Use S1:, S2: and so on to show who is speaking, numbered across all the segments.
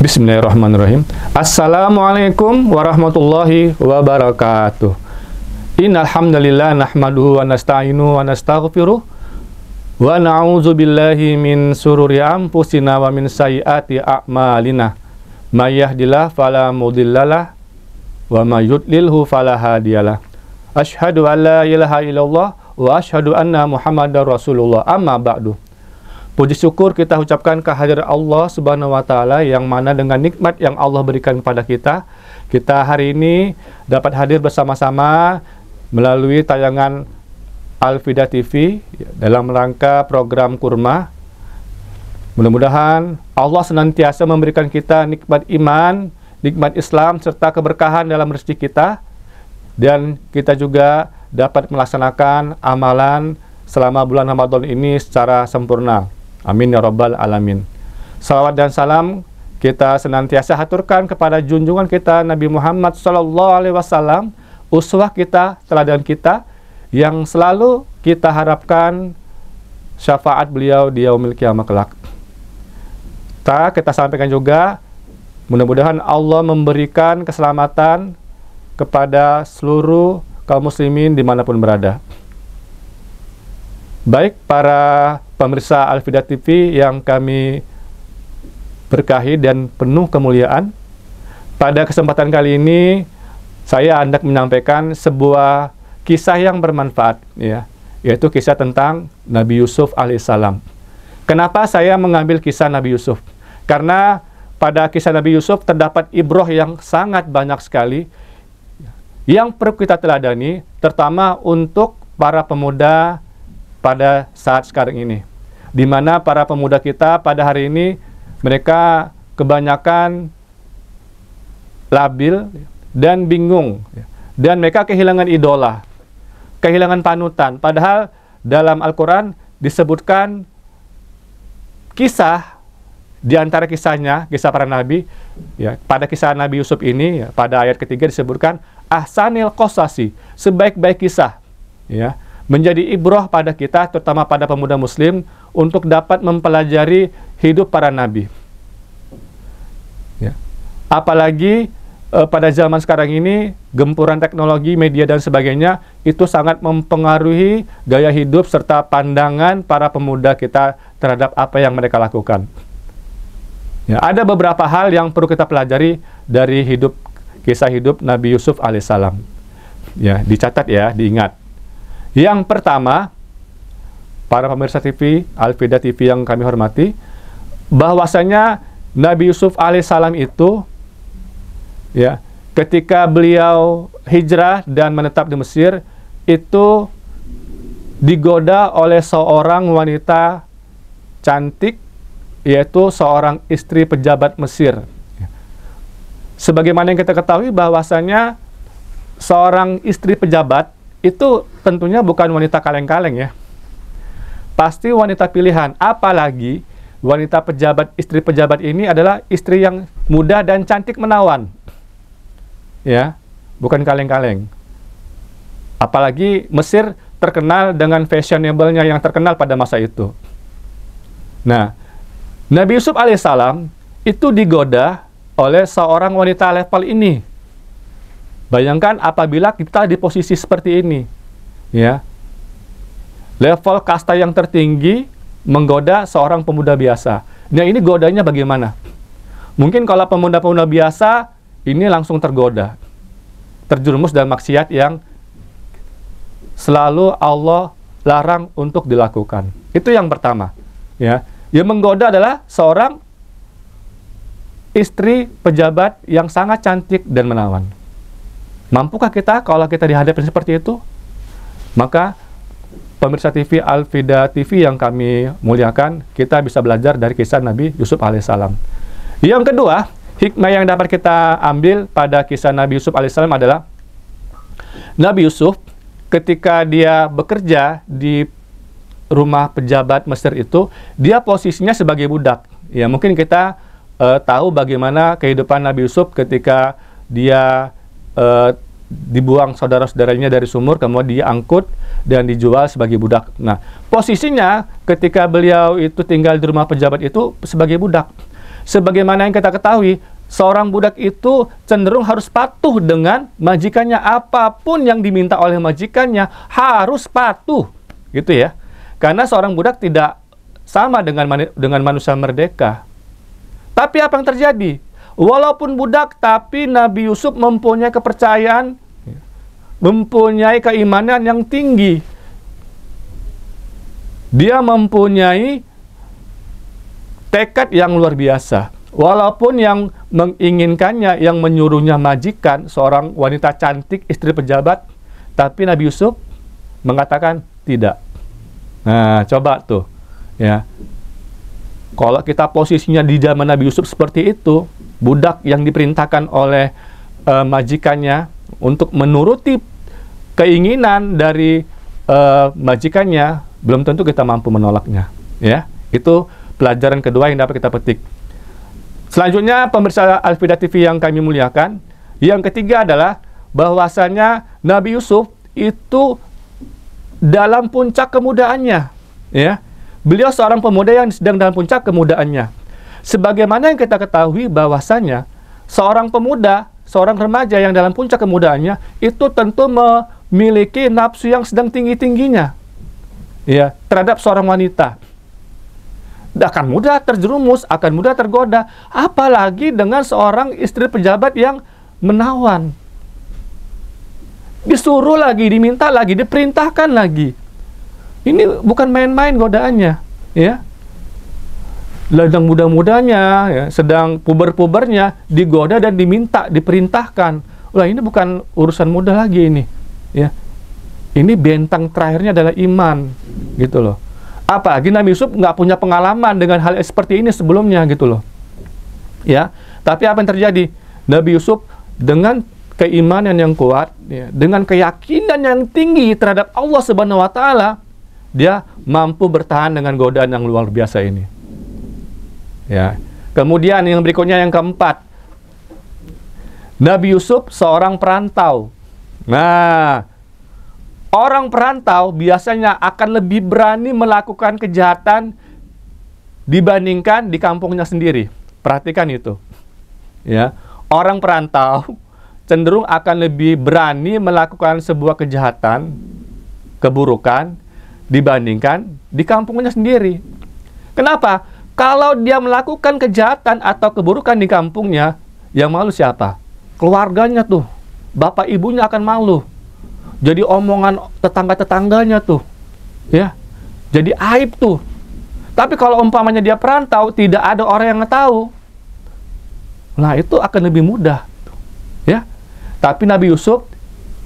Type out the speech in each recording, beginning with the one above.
S1: Bismillahirrahmanirrahim. Assalamualaikum warahmatullahi wabarakatuh. Innal hamdalillah nahmaduhu wa nasta'inu wa nastaghfiruh wa na'udzu billahi min sururi anfusina wa min sayyiati a'malina. May yahdihillahu fala mudhillalah wa may yudlilhu fala hadiyalah. Asyhadu an la ilaha illallah wa asyhadu anna Muhammadar Rasulullah. Amma ba'du. Puji syukur kita ucapkan kehadirat Allah Subhanahu wa taala yang mana dengan nikmat yang Allah berikan kepada kita, kita hari ini dapat hadir bersama-sama melalui tayangan Al-Fida TV dalam rangka program Kurma. Mudah-mudahan Allah senantiasa memberikan kita nikmat iman, nikmat Islam serta keberkahan dalam rezeki kita, dan kita juga dapat melaksanakan amalan selama bulan Ramadan ini secara sempurna. Amin ya rabbal alamin. Salawat dan salam kita senantiasa haturkan kepada junjungan kita Nabi Muhammad SAW, uswah kita, teladan kita, yang selalu kita harapkan syafaat beliau di yaumil qiyamah kelak. Kita sampaikan juga, mudah-mudahan Allah memberikan keselamatan kepada seluruh kaum muslimin dimanapun berada. Baik para pemirsa Al-Fida TV yang kami berkahi dan penuh kemuliaan, pada kesempatan kali ini saya hendak menyampaikan sebuah kisah yang bermanfaat, ya, yaitu kisah tentang Nabi Yusuf alaihissalam. Kenapa saya mengambil kisah Nabi Yusuf? Karena pada kisah Nabi Yusuf terdapat ibroh yang sangat banyak sekali yang perlu kita teladani, terutama untuk para pemuda pada saat sekarang ini, di mana para pemuda kita pada hari ini mereka kebanyakan labil dan bingung, dan mereka kehilangan idola, kehilangan panutan. Padahal dalam Al-Quran disebutkan kisah, di antara kisahnya, kisah para nabi, ya, pada kisah Nabi Yusuf ini, ya, pada ayat ketiga disebutkan ahsanil qasasi, sebaik-baik kisah, ya, menjadi ibroh pada kita, terutama pada pemuda muslim, untuk dapat mempelajari hidup para nabi. Ya. Apalagi pada zaman sekarang ini, gempuran teknologi, media, dan sebagainya, itu sangat mempengaruhi gaya hidup serta pandangan para pemuda kita terhadap apa yang mereka lakukan. Ya, ada beberapa hal yang perlu kita pelajari dari kisah hidup Nabi Yusuf alaihissalam. Ya, dicatat ya, diingat. Yang pertama, para pemirsa TV, Al-Fida TV yang kami hormati, bahwasanya Nabi Yusuf alaihissalam itu, ya, ketika beliau hijrah dan menetap di Mesir, itu digoda oleh seorang wanita cantik, yaitu seorang istri pejabat Mesir. Sebagaimana yang kita ketahui bahwasanya seorang istri pejabat itu tentunya bukan wanita kaleng-kaleng, ya. Pasti wanita pilihan, apalagi wanita pejabat, istri pejabat ini adalah istri yang muda dan cantik menawan. Ya, bukan kaleng-kaleng. Apalagi Mesir terkenal dengan fashionable-nya yang terkenal pada masa itu. Nah, Nabi Yusuf alaihissalam itu digoda oleh seorang wanita level ini. Bayangkan apabila kita di posisi seperti ini, ya, level kasta yang tertinggi menggoda seorang pemuda biasa. Nah, ini godanya bagaimana? Mungkin kalau pemuda-pemuda biasa ini langsung tergoda, terjerumus dalam maksiat yang selalu Allah larang untuk dilakukan. Itu yang pertama, ya. Yang menggoda adalah seorang istri pejabat yang sangat cantik dan menawan. Mampukah kita kalau kita dihadapkan seperti itu? Maka pemirsa TV Al-Fida TV yang kami muliakan, kita bisa belajar dari kisah Nabi Yusuf alaihissalam. Yang kedua, hikmah yang dapat kita ambil pada kisah Nabi Yusuf alaihissalam adalah Nabi Yusuf ketika dia bekerja di rumah pejabat Mesir itu, dia posisinya sebagai budak. Ya, mungkin kita tahu bagaimana kehidupan Nabi Yusuf ketika dia dibuang saudara-saudaranya dari sumur, kemudian diangkut dan dijual sebagai budak. Nah, posisinya ketika beliau itu tinggal di rumah pejabat itu sebagai budak. Sebagaimana yang kita ketahui, seorang budak itu cenderung harus patuh dengan majikannya. Apapun yang diminta oleh majikannya harus patuh, gitu ya. Karena seorang budak tidak sama dengan manusia merdeka. Tapi apa yang terjadi? Walaupun budak, tapi Nabi Yusuf mempunyai kepercayaan, mempunyai keimanan yang tinggi. Dia mempunyai tekad yang luar biasa. Walaupun yang menginginkannya, yang menyuruhnya majikan, seorang wanita cantik, istri pejabat, tapi Nabi Yusuf mengatakan tidak. Nah, coba tuh, ya. Kalau kita posisinya di zaman Nabi Yusuf seperti itu, budak yang diperintahkan oleh majikannya untuk menuruti keinginan dari majikannya, belum tentu kita mampu menolaknya. Ya, itu pelajaran kedua yang dapat kita petik. Selanjutnya, pemirsa Al-Fida TV yang kami muliakan, yang ketiga adalah bahwasanya Nabi Yusuf itu dalam puncak kemudaannya, ya. Beliau seorang pemuda yang sedang dalam puncak kemudaannya. Sebagaimana yang kita ketahui bahwasanya seorang pemuda, seorang remaja yang dalam puncak kemudaannya itu tentu memiliki nafsu yang sedang tinggi-tingginya, ya, terhadap seorang wanita. Akan mudah terjerumus, akan mudah tergoda, apalagi dengan seorang istri pejabat yang menawan. Disuruh lagi, diminta lagi, diperintahkan lagi. Ini bukan main-main godaannya, ya. Sedang muda-mudanya, ya, sedang puber-pubernya, digoda dan diminta, diperintahkan. Wah, ini bukan urusan mudah lagi ini, ya. Ini bentang terakhirnya adalah iman, gitu loh. Apalagi Nabi Yusuf nggak punya pengalaman dengan hal seperti ini sebelumnya, gitu loh, ya. Tapi apa yang terjadi? Nabi Yusuf dengan keimanan yang kuat, ya, dengan keyakinan yang tinggi terhadap Allah Subhanahu wa Ta'ala, dia mampu bertahan dengan godaan yang luar biasa ini. Ya. Kemudian yang berikutnya, yang keempat, Nabi Yusuf seorang perantau. Nah, orang perantau biasanya akan lebih berani melakukan kejahatan dibandingkan di kampungnya sendiri. Perhatikan itu. Ya, orang perantau cenderung akan lebih berani melakukan sebuah kejahatan, keburukan, dibandingkan di kampungnya sendiri. Kenapa? Kalau dia melakukan kejahatan atau keburukan di kampungnya, yang malu siapa? Keluarganya tuh. Bapak ibunya akan malu. Jadi omongan tetangga-tetangganya tuh, ya. Jadi aib tuh. Tapi kalau umpamanya dia perantau, tidak ada orang yang tahu. Nah, itu akan lebih mudah, ya. Tapi Nabi Yusuf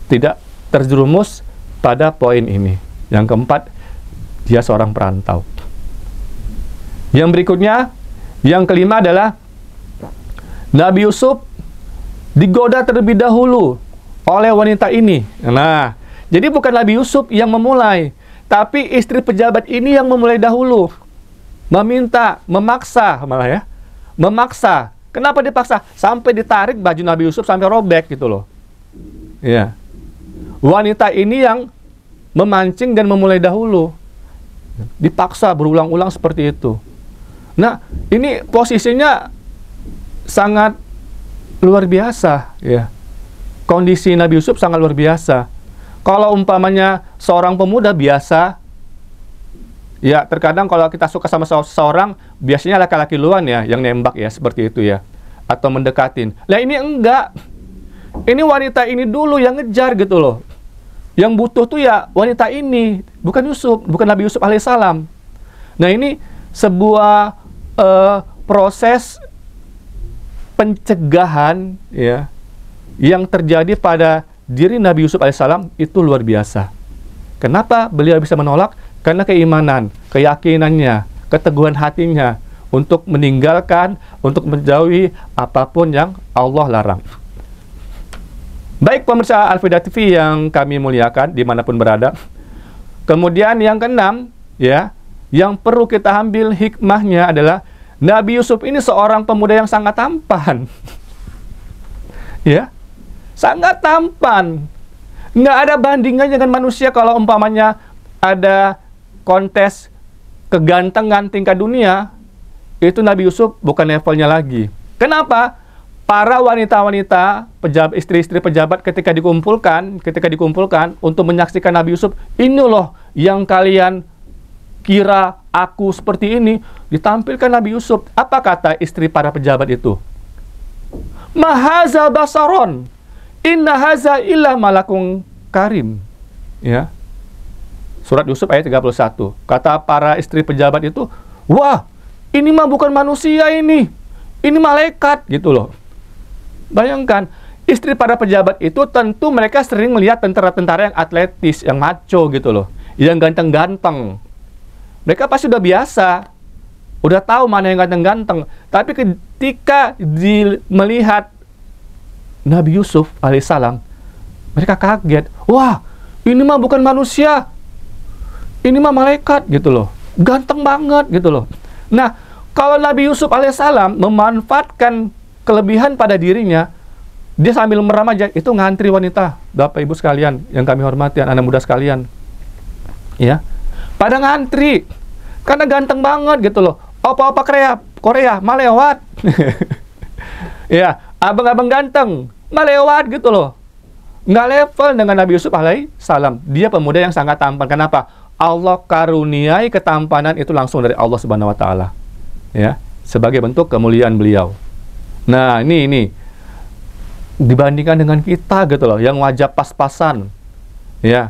S1: tidak terjerumus pada poin ini. Yang keempat, dia seorang perantau. Yang berikutnya, yang kelima adalah Nabi Yusuf digoda terlebih dahulu oleh wanita ini. Nah, jadi bukan Nabi Yusuf yang memulai, tapi istri pejabat ini yang memulai dahulu. Meminta, memaksa, malah ya. Memaksa. Kenapa dipaksa? Sampai ditarik baju Nabi Yusuf sampai robek gitu loh. Ya. Wanita ini yang memancing dan memulai dahulu. Dipaksa berulang-ulang seperti itu. Nah, ini posisinya sangat luar biasa, ya. Kondisi Nabi Yusuf sangat luar biasa. Kalau umpamanya seorang pemuda biasa, ya terkadang kalau kita suka sama seseorang, biasanya laki-laki duluan ya yang nembak ya, seperti itu ya, atau mendekatin. Nah, ini enggak. Ini wanita ini dulu yang ngejar gitu loh. Yang butuh tuh ya wanita ini, bukan Yusuf, bukan Nabi Yusuf alaihissalam. Nah, ini sebuah proses pencegahan ya yang terjadi pada diri Nabi Yusuf alaihissalam itu luar biasa. Kenapa beliau bisa menolak? Karena keimanan, keyakinannya, keteguhan hatinya untuk meninggalkan, untuk menjauhi apapun yang Allah larang. Baik pemirsa Al-Fida TV yang kami muliakan dimanapun berada. Kemudian yang keenam, ya, yang perlu kita ambil hikmahnya adalah Nabi Yusuf ini seorang pemuda yang sangat tampan. Ya, sangat tampan. Nggak ada bandingannya dengan manusia. Kalau umpamanya ada kontes kegantengan tingkat dunia, itu Nabi Yusuf bukan levelnya lagi. Kenapa? Para wanita-wanita, istri-istri pejabat ketika dikumpulkan untuk menyaksikan Nabi Yusuf, ini loh yang kalian kira aku seperti ini, ditampilkan Nabi Yusuf. Apa kata istri para pejabat itu? Mahaza basaron, inna haza illa malakun karim. Ya. Surat Yusuf ayat 31. Kata para istri pejabat itu, wah, ini mah bukan manusia ini malaikat, gitu loh. Bayangkan, istri para pejabat itu tentu mereka sering melihat tentara-tentara yang atletis, yang macho gitu loh, yang ganteng-ganteng. Mereka pasti udah biasa, udah tahu mana yang ganteng-ganteng. Tapi ketika melihat Nabi Yusuf alaihissalam, mereka kaget. Wah, ini mah bukan manusia, ini mah malaikat gitu loh, ganteng banget gitu loh. Nah, kalau Nabi Yusuf alaihissalam memanfaatkan kelebihan pada dirinya, dia sambil meremaja, itu ngantri wanita, Bapak Ibu sekalian yang kami hormati, anak muda sekalian, ya, pada ngantri karena ganteng banget gitu loh. Opa-opa Korea malewat. Ya, abang-abang ganteng malewat gitu loh, nggak level dengan Nabi Yusuf alaihissalam. Dia pemuda yang sangat tampan. Kenapa? Allah karuniai ketampanan itu langsung dari Allah Subhanahu wa Ta'ala, ya, sebagai bentuk kemuliaan beliau. Nah, ini dibandingkan dengan kita gitu loh, yang wajah pas-pasan, ya,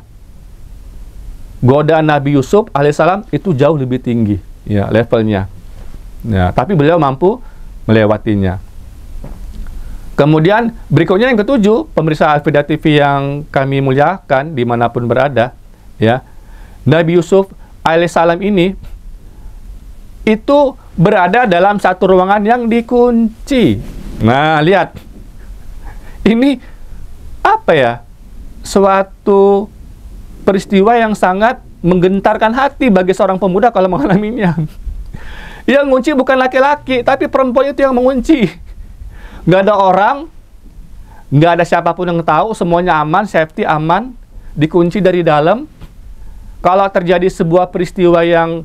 S1: godaan Nabi Yusuf alaihissalam itu jauh lebih tinggi, ya, levelnya. Ya, tapi beliau mampu melewatinya. Kemudian berikutnya yang ketujuh, pemirsa Al-Fida TV yang kami muliakan dimanapun berada, ya, Nabi Yusuf alaihissalam ini itu berada dalam satu ruangan yang dikunci. Nah, lihat. Ini apa ya? Suatu peristiwa yang sangat menggentarkan hati bagi seorang pemuda kalau mengalaminya. Yang ngunci bukan laki-laki, tapi perempuan itu yang mengunci. Nggak ada orang, nggak ada siapapun yang tahu, semuanya aman, safety aman, dikunci dari dalam. Kalau terjadi sebuah peristiwa yang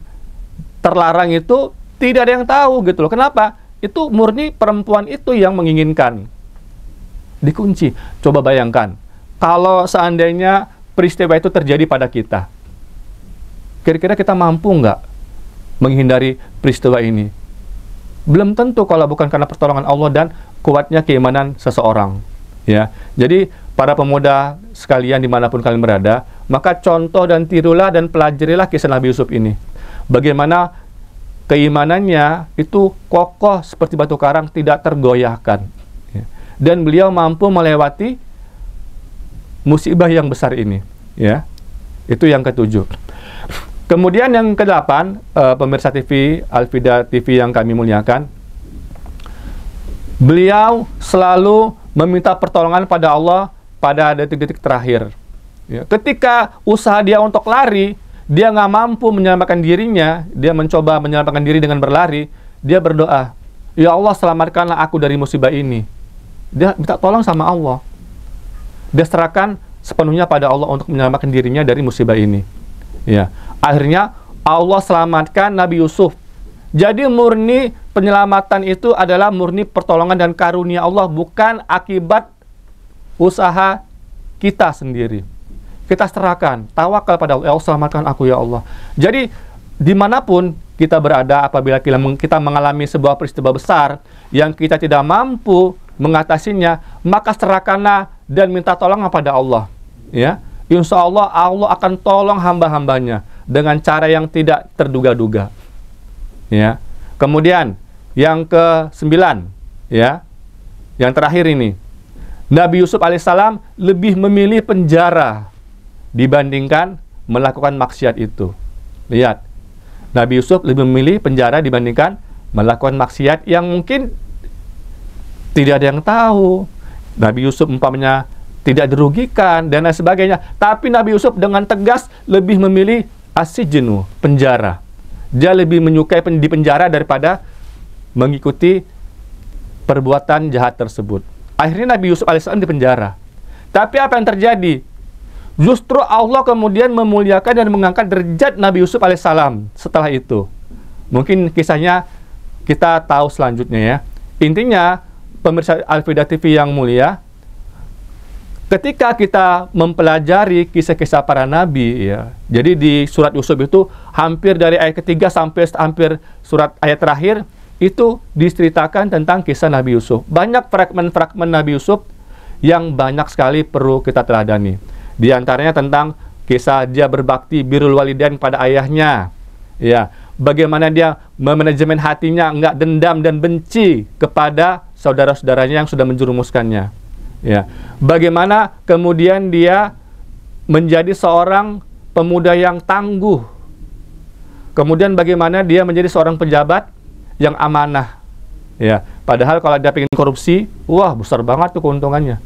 S1: terlarang itu tidak ada yang tahu gitu loh. Kenapa? Itu murni perempuan itu yang menginginkan dikunci. Coba bayangkan kalau seandainya peristiwa itu terjadi pada kita, kira-kira kita mampu nggak menghindari peristiwa ini? Belum tentu kalau bukan karena pertolongan Allah dan kuatnya keimanan seseorang, ya. Jadi para pemuda sekalian dimanapun kalian berada, maka contoh dan tirulah dan pelajarilah kisah Nabi Yusuf ini. Bagaimana keimanannya itu kokoh seperti batu karang, tidak tergoyahkan, ya. Dan beliau mampu melewati musibah yang besar ini, ya. Itu yang ketujuh. Kemudian yang kedelapan, pemirsa TV, Al-Fida TV yang kami muliakan, beliau selalu meminta pertolongan pada Allah pada detik-detik terakhir, ya. Ketika usaha dia untuk lari, dia nggak mampu menyelamatkan dirinya, dia mencoba menyelamatkan diri dengan berlari, dia berdoa, ya Allah selamatkanlah aku dari musibah ini. Dia minta tolong sama Allah. Dia serahkan sepenuhnya pada Allah untuk menyelamatkan dirinya dari musibah ini, ya. Akhirnya Allah selamatkan Nabi Yusuf. Jadi murni penyelamatan itu adalah murni pertolongan dan karunia Allah, bukan akibat usaha kita sendiri. Kita serahkan, tawakal pada Allah. Ya Allah, selamatkan aku ya Allah. Jadi dimanapun kita berada, apabila kita mengalami sebuah peristiwa besar yang kita tidak mampu mengatasinya, maka serahkanlah dan minta tolong kepada Allah, ya. Insya Allah Allah akan tolong hamba-hambanya dengan cara yang tidak terduga-duga, ya. Kemudian yang ke-9, ya, yang terakhir ini, Nabi Yusuf alaihissalam lebih memilih penjara dibandingkan melakukan maksiat itu. Lihat, Nabi Yusuf lebih memilih penjara dibandingkan melakukan maksiat yang mungkin tidak ada yang tahu. Nabi Yusuf umpamanya tidak dirugikan dan lain sebagainya. Tapi Nabi Yusuf dengan tegas lebih memilih as-sijnu, penjara. Dia lebih menyukai di penjara daripada mengikuti perbuatan jahat tersebut. Akhirnya Nabi Yusuf alaihissalam di penjara. Tapi apa yang terjadi? Justru Allah kemudian memuliakan dan mengangkat derajat Nabi Yusuf alaihissalam setelah itu. Mungkin kisahnya kita tahu selanjutnya ya. Intinya, pemirsa Al-Huda TV yang mulia, ketika kita mempelajari kisah-kisah para nabi ya. Jadi di surat Yusuf itu hampir dari ayat ketiga sampai hampir surat ayat terakhir itu diceritakan tentang kisah Nabi Yusuf. Banyak fragmen-fragmen Nabi Yusuf yang banyak sekali perlu kita teladani. Di antaranya tentang kisah dia berbakti birrul walidain pada ayahnya. Ya, bagaimana dia memanajemen hatinya, enggak dendam dan benci kepada saudara-saudaranya yang sudah menjerumuskannya. Ya, bagaimana kemudian dia menjadi seorang pemuda yang tangguh. Kemudian bagaimana dia menjadi seorang pejabat yang amanah. Ya, padahal kalau dia ingin korupsi, wah besar banget tuh keuntungannya.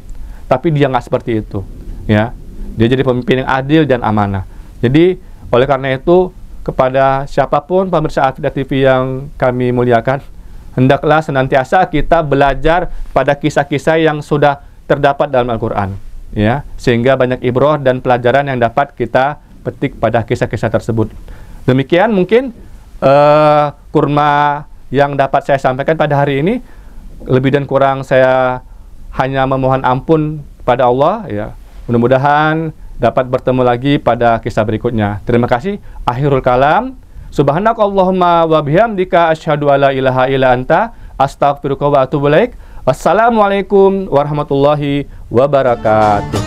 S1: Tapi dia nggak seperti itu. Ya, dia jadi pemimpin yang adil dan amanah. Jadi oleh karena itu kepada siapapun pemirsa Al-Huda TV yang kami muliakan, hendaklah senantiasa kita belajar pada kisah-kisah yang sudah terdapat dalam Al-Quran, ya, sehingga banyak ibrah dan pelajaran yang dapat kita petik pada kisah-kisah tersebut. Demikian mungkin kurma yang dapat saya sampaikan pada hari ini. Lebih dan kurang saya hanya memohon ampun pada Allah, ya. Mudah-mudahan dapat bertemu lagi pada kisah berikutnya. Terima kasih. Akhirul kalam. Subhanakallahumma wa bihamdika asyhadu alla ilaha illa anta astaghfiruka wa atubu ilaik. Wassalamualaikum warahmatullahi wabarakatuh.